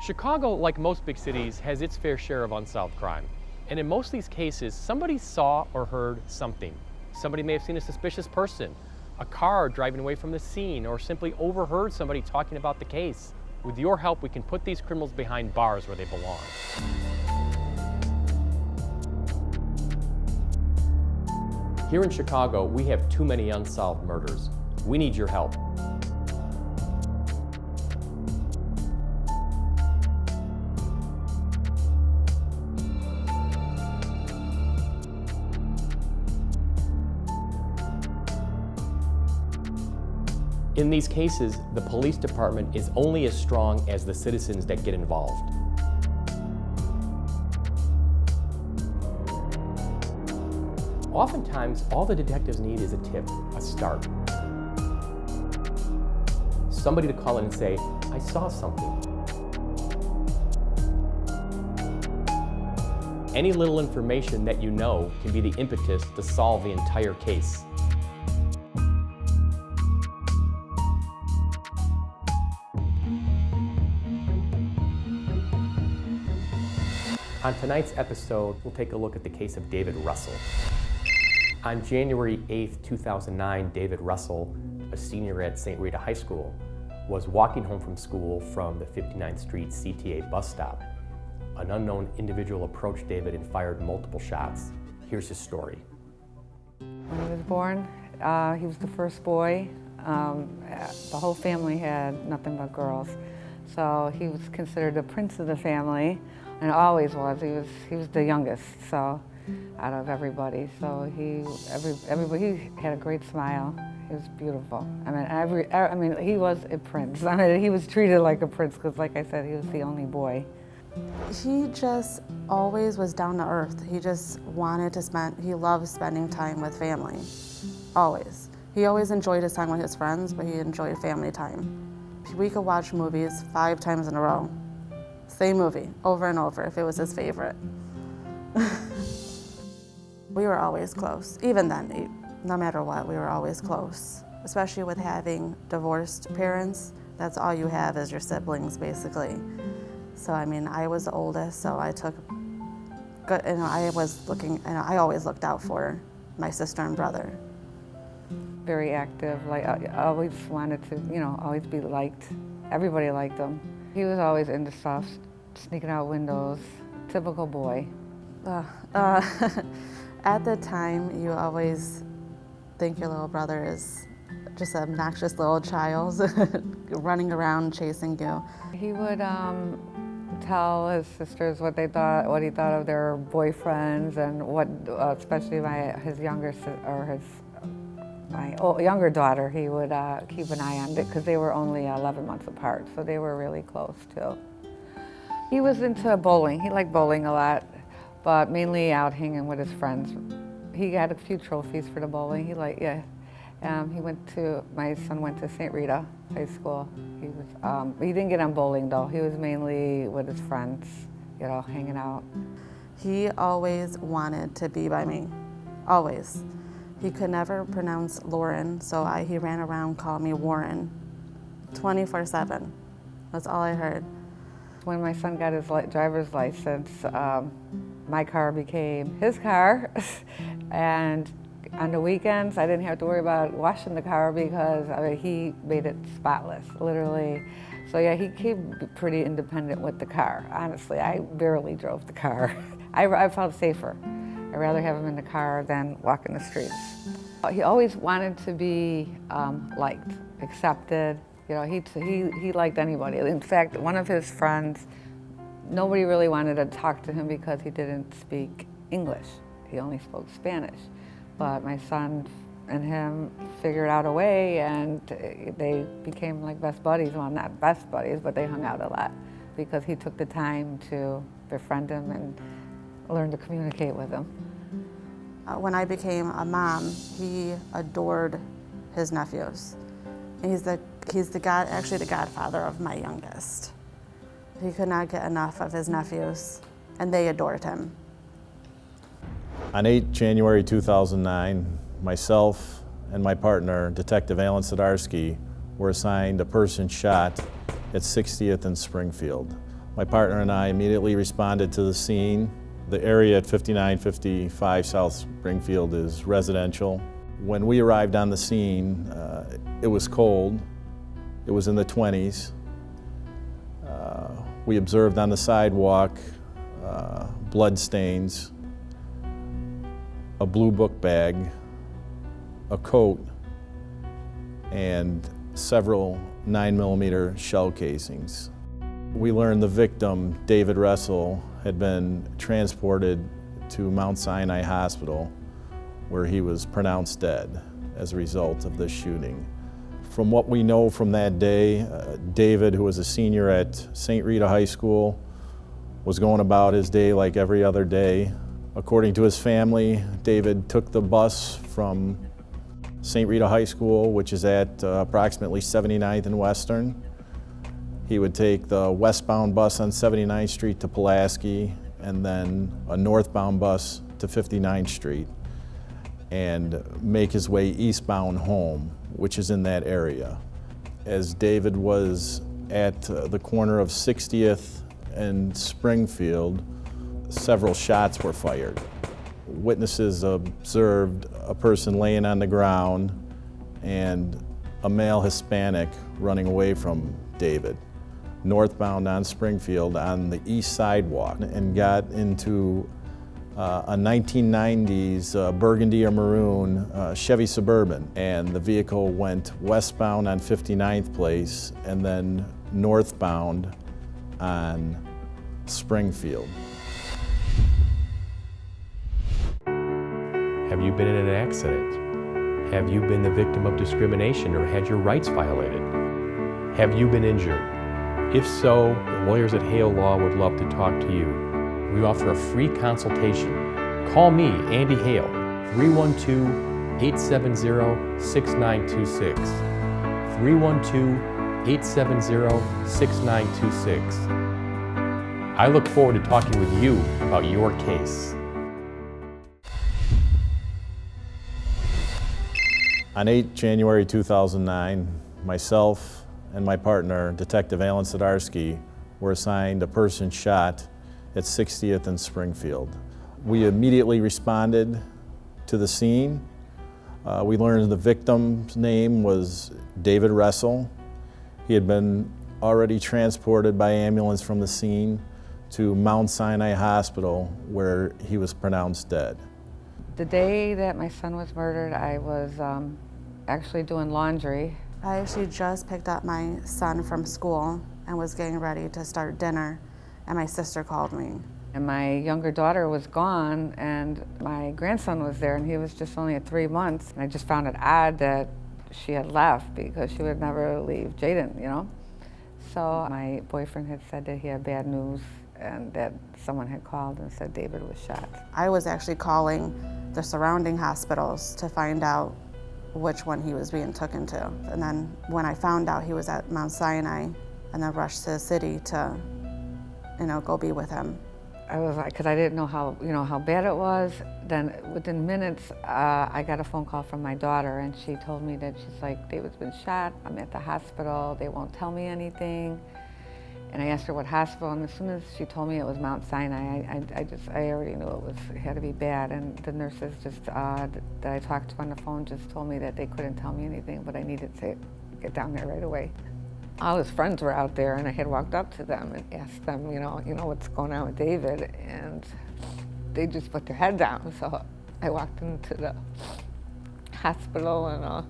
Chicago, like most big cities, has its fair share of unsolved crime. And in most of these cases, somebody saw or heard something. Somebody may have seen a suspicious person, a car driving away from the scene, or simply overheard somebody talking about the case. With your help, we can put these criminals behind bars where they belong. Here in Chicago, we have too many unsolved murders. We need your help. In these cases, the police department is only as strong as the citizens that get involved. Oftentimes, all the detectives need is a tip, a start. Somebody to call in and say, I saw something. Any little information that you know can be the impetus to solve the entire case. On tonight's episode, we'll take a look at the case of David Hresil. On January 8th, 2009, David Hresil, a senior at St. Rita High School, was walking home from school from the 59th Street CTA bus stop. An unknown individual approached David and fired multiple shots. Here's his story. When he was born, he was the first boy. The whole family had nothing but girls. So he was considered the prince of the family. And always was. He was the youngest, so out of everybody. So everybody had a great smile. He was beautiful. I mean, he was a prince. I mean, he was treated like a prince because, like I said, he was the only boy. He just always was down to earth. He just wanted to spend. He loved spending time with family. Always. He always enjoyed his time with his friends, but he enjoyed family time. We could watch movies 5 times in a row. Same movie, over and over, if it was his favorite. We were always close. Even then, no matter what, we were always close. Especially with having divorced parents, that's all you have is your siblings, basically. So, I mean, I was the oldest, so I took good, I always looked out for my sister and brother. Very active, like I always wanted to, always be liked. Everybody liked him. He was always into stuff, sneaking out windows, typical boy. At the time, you always think your little brother is just an obnoxious little child running around chasing you. He would tell his sisters what he thought of their boyfriends and what, especially my younger daughter, he would keep an eye on it because they were only 11 months apart, so they were really close too. He was into bowling. He liked bowling a lot, but mainly out hanging with his friends. He had a few trophies for the bowling. My son went to St. Rita High School. He didn't get on bowling though. He was mainly with his friends, hanging out. He always wanted to be by me, always. He could never pronounce Lauren, so he ran around calling me Warren, 24/7. That's all I heard. When my son got his driver's license, my car became his car, and on the weekends, I didn't have to worry about washing the car because he made it spotless, literally. So yeah, he became pretty independent with the car. Honestly, I barely drove the car. I felt safer. I'd rather have him in the car than walking the streets. He always wanted to be liked, accepted. He liked anybody. In fact, one of his friends, nobody really wanted to talk to him because he didn't speak English. He only spoke Spanish. But my son and him figured out a way, and they became like best buddies. Well, not best buddies, but they hung out a lot because he took the time to befriend him and learn to communicate with him. When I became a mom, he adored his nephews. He's the godfather of my youngest. He could not get enough of his nephews, and they adored him. On 8 January 2009, myself and my partner, Detective Alan Sidarsky, were assigned a person shot at 60th and Springfield. My partner and I immediately responded to the scene. The area at 5955 South Springfield is residential. When we arrived on the scene, it was cold. It was in the 20s. We observed on the sidewalk blood stains, a blue book bag, a coat, and several 9mm shell casings. We learned the victim, David Hresil, had been transported to Mount Sinai Hospital where he was pronounced dead as a result of this shooting. From what we know from that day, David, who was a senior at St. Rita High School, was going about his day like every other day. According to his family, David took the bus from St. Rita High School, which is at approximately 79th and Western. He would take the westbound bus on 79th Street to Pulaski, and then a northbound bus to 59th Street, and make his way eastbound home, which is in that area. As David was at the corner of 60th and Springfield, several shots were fired. Witnesses observed a person laying on the ground and a male Hispanic running away from David, northbound on Springfield on the east sidewalk, and got into a 1990s burgundy or maroon Chevy Suburban, and the vehicle went westbound on 59th Place and then northbound on Springfield. Have you been in an accident? Have you been the victim of discrimination or had your rights violated? Have you been injured? If so, the lawyers at Hale Law would love to talk to you. We offer a free consultation. Call me, Andy Hale, 312-870-6926. 312-870-6926. I look forward to talking with you about your case. On 8 January 2009, myself and my partner, Detective Hale Sidarsky, were assigned a person shot at 60th and Springfield. We immediately responded to the scene. We learned the victim's name was David Hresil. He had been already transported by ambulance from the scene to Mount Sinai Hospital where he was pronounced dead. The day that my son was murdered, I was actually doing laundry. I actually just picked up my son from school and was getting ready to start dinner, and my sister called me. And my younger daughter was gone, and my grandson was there, and he was just only at 3 months. And I just found it odd that she had left because she would never leave Jaden, you know? So my boyfriend had said that he had bad news and that someone had called and said David was shot. I was actually calling the surrounding hospitals to find out which one he was being taken to. And then when I found out he was at Mount Sinai, and then rushed to the city to, go be with him. I was like, because I didn't know how bad it was. Then within minutes, I got a phone call from my daughter, and she told me that she's like, David's been shot. I'm at the hospital. They won't tell me anything. And I asked her what hospital, and as soon as she told me it was Mount Sinai, I already knew it had to be bad. And the nurses that I talked to on the phone just told me that they couldn't tell me anything, but I needed to get down there right away. All his friends were out there, and I had walked up to them and asked them, what's going on with David, and they just put their head down. So I walked into the hospital, and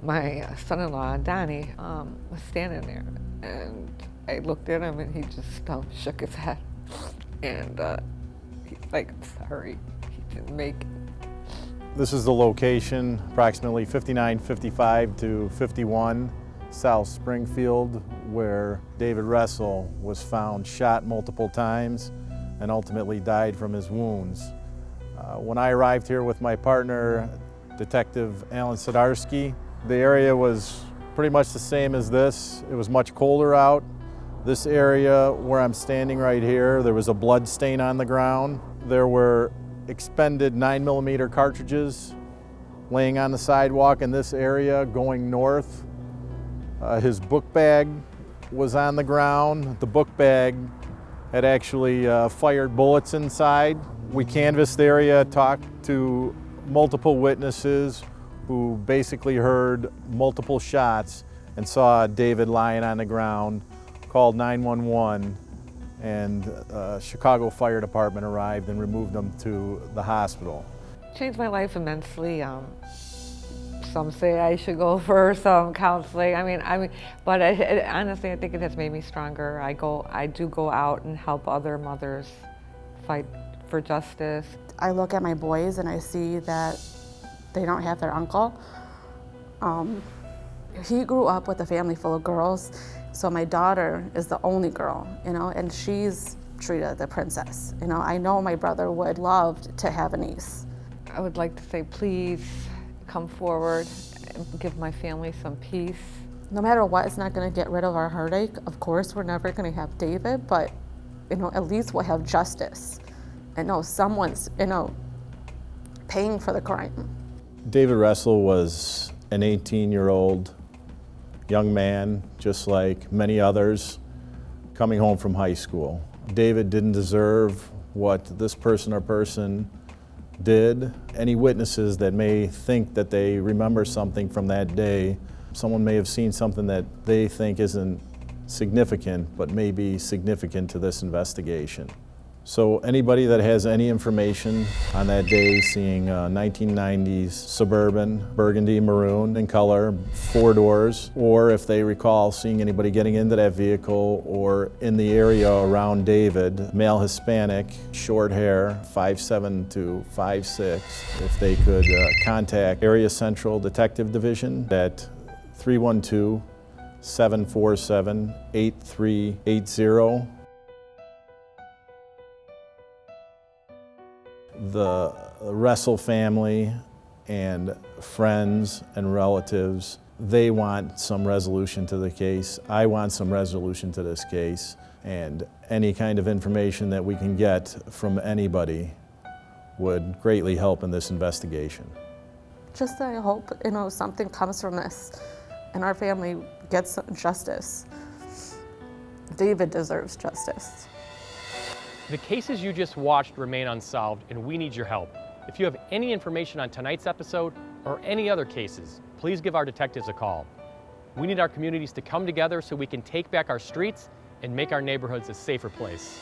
my son-in-law, Donnie, was standing there, and I looked at him, and he just shook his head, and he's like, I'm sorry, he didn't make it. This is the location, approximately 5955 to 51 South Springfield, where David Hresil was found shot multiple times and ultimately died from his wounds. When I arrived here with my partner, Detective Hale Sidarsky, the area was pretty much the same as this. It was much colder out. This area where I'm standing right here, there was a blood stain on the ground. There were expended 9mm cartridges laying on the sidewalk in this area going north. His book bag was on the ground. The book bag had actually fired bullets inside. We canvassed the area, talked to multiple witnesses who basically heard multiple shots and saw David lying on the ground, called 911, and Chicago Fire Department arrived and removed him to the hospital. Changed my life immensely. Some say I should go for some counseling. But honestly, I think it has made me stronger. I do go out and help other mothers fight for justice. I look at my boys and I see that they don't have their uncle. He grew up with a family full of girls, so my daughter is the only girl, and she's treated the princess. I know my brother would love to have a niece. I would like to say, please come forward and give my family some peace. No matter what, it's not going to get rid of our heartache. Of course, we're never going to have David, but at least we'll have justice. I know someone's paying for the crime. David Hresil was an 18-year-old young man, just like many others, coming home from high school. David didn't deserve what this person or person did. Any witnesses that may think that they remember something from that day, someone may have seen something that they think isn't significant, but may be significant to this investigation. So anybody that has any information on that day, seeing a 1990s Suburban, burgundy maroon in color, 4 doors, or if they recall seeing anybody getting into that vehicle or in the area around David, male Hispanic, short hair, 5'7" to 5'6", if they could contact Area Central Detective Division at 312-747-8380. The Hresil family and friends and relatives, they want some resolution to the case. I want some resolution to this case, and any kind of information that we can get from anybody would greatly help in this investigation. Just that I hope, something comes from this and our family gets justice. David deserves justice. The cases you just watched remain unsolved, and we need your help. If you have any information on tonight's episode or any other cases, please give our detectives a call. We need our communities to come together so we can take back our streets and make our neighborhoods a safer place.